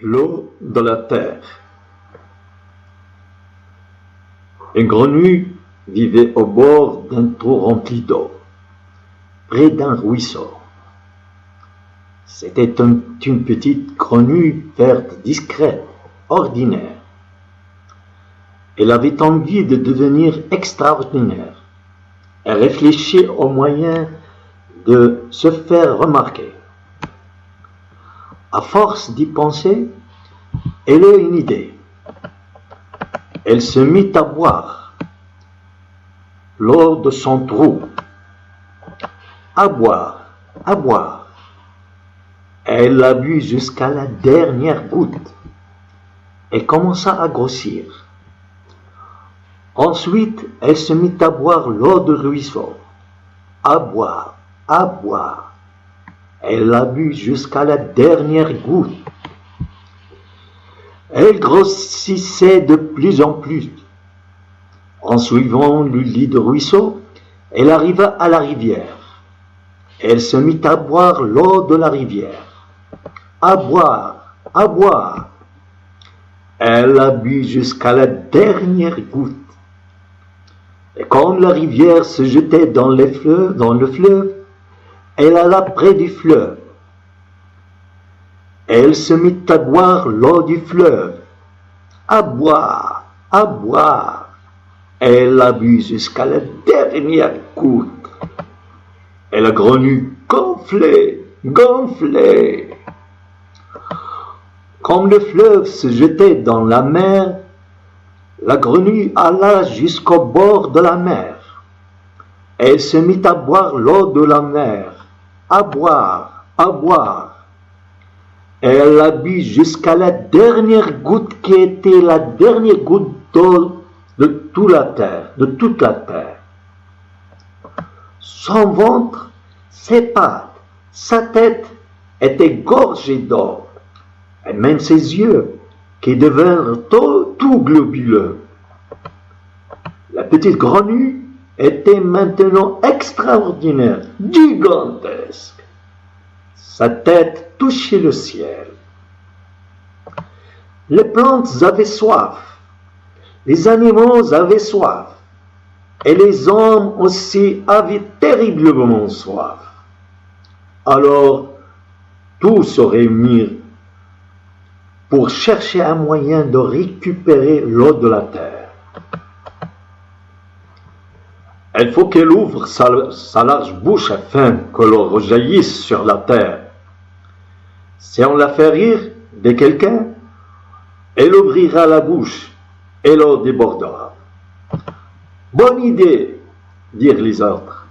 L'eau de la terre. Une grenouille vivait au bord d'un trou rempli d'eau, près d'un ruisseau. C'était une petite grenouille verte, discrète, ordinaire. Elle avait envie de devenir extraordinaire. Elle réfléchit aux moyens de se faire remarquer. À force d'y penser, elle eut une idée. Elle se mit à boire l'eau de son trou. À boire, à boire. Elle la bu jusqu'à la dernière goutte. Elle commença à grossir. Ensuite, elle se mit à boire l'eau du ruisseau. À boire, à boire. Elle l'a bu jusqu'à la dernière goutte. Elle grossissait de plus en plus. En suivant le lit du ruisseau, elle arriva à la rivière. Elle se mit à boire l'eau de la rivière. À boire, à boire. Elle l'a bu jusqu'à la dernière goutte. Et quand la rivière se jetait dans le fleuve, elle alla près du fleuve. Elle se mit à boire l'eau du fleuve. À boire, à boire. Elle l'a bu jusqu'à la dernière goutte. Et la grenouille gonflait, gonflait. Comme le fleuve se jetait dans la mer, la grenouille alla jusqu'au bord de la mer. Elle se mit à boire l'eau de la mer. À boire, à boire. Elle l'a bu jusqu'à la dernière goutte qui était la dernière goutte d'eau de toute la terre. Son ventre, ses pattes, sa tête étaient gorgées d'eau, et même ses yeux qui devinrent tout globuleux. La petite grenouille était maintenant extraordinaire, gigantesque. Sa tête touchait le ciel. Les plantes avaient soif, les animaux avaient soif, et les hommes aussi avaient terriblement soif. Alors, tous se réunirent pour chercher un moyen de récupérer l'eau de la terre. Il faut qu'elle ouvre sa large bouche afin que l'eau rejaillisse sur la terre. Si on la fait rire de quelqu'un, elle ouvrira la bouche et l'eau débordera. Bonne idée, dirent les autres.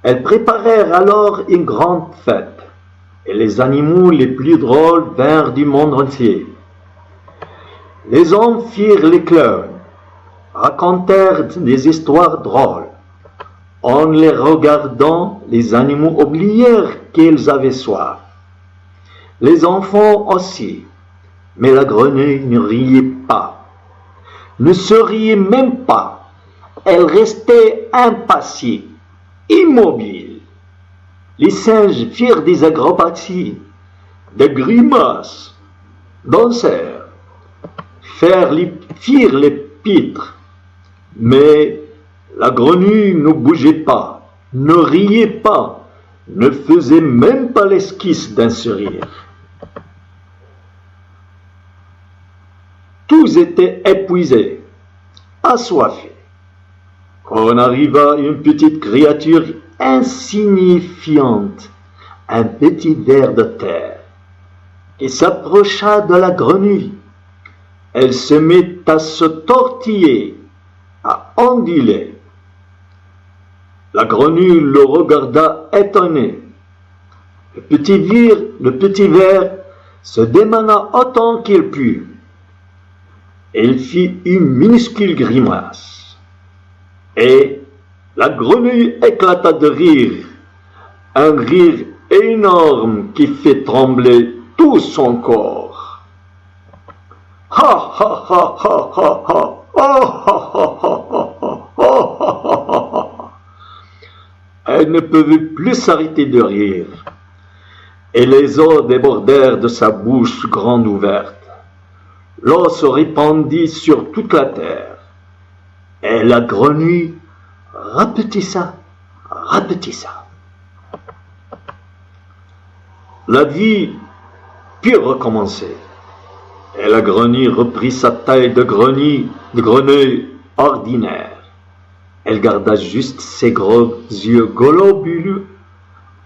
Elles préparèrent alors une grande fête, et les animaux les plus drôles vinrent du monde entier. Les hommes firent les clowns, racontèrent des histoires drôles. En les regardant, les animaux oublièrent qu'ils avaient soif. Les enfants aussi, mais la grenouille ne riait pas, ne se riait même pas. Elle restait impassible, immobile. Les singes firent des acrobaties, des grimaces, dansèrent, firent les pitres. Mais la grenouille ne bougeait pas, ne riait pas, ne faisait même pas l'esquisse d'un sourire. Tous étaient épuisés, assoiffés, quand arriva une petite créature insignifiante, un petit ver de terre, qui s'approcha de la grenouille. Elle se mit à se tortiller, à onduler. La grenouille le regarda étonnée. Le petit ver se démena autant qu'il put. Il fit une minuscule grimace. Et la grenouille éclata de rire, un rire énorme qui fait trembler tout son corps. Ha ha ha ha ha ha! Elle ne pouvait plus s'arrêter de rire. et les eaux débordèrent de sa bouche grande ouverte. L'eau se répandit sur toute la terre, et la grenouille rapetissa. La vie put recommencer, et la grenouille reprit sa taille de grenouille ordinaire. Elle garda juste ses gros yeux globuleux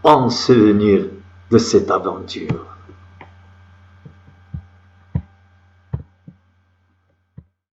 en souvenir de cette aventure.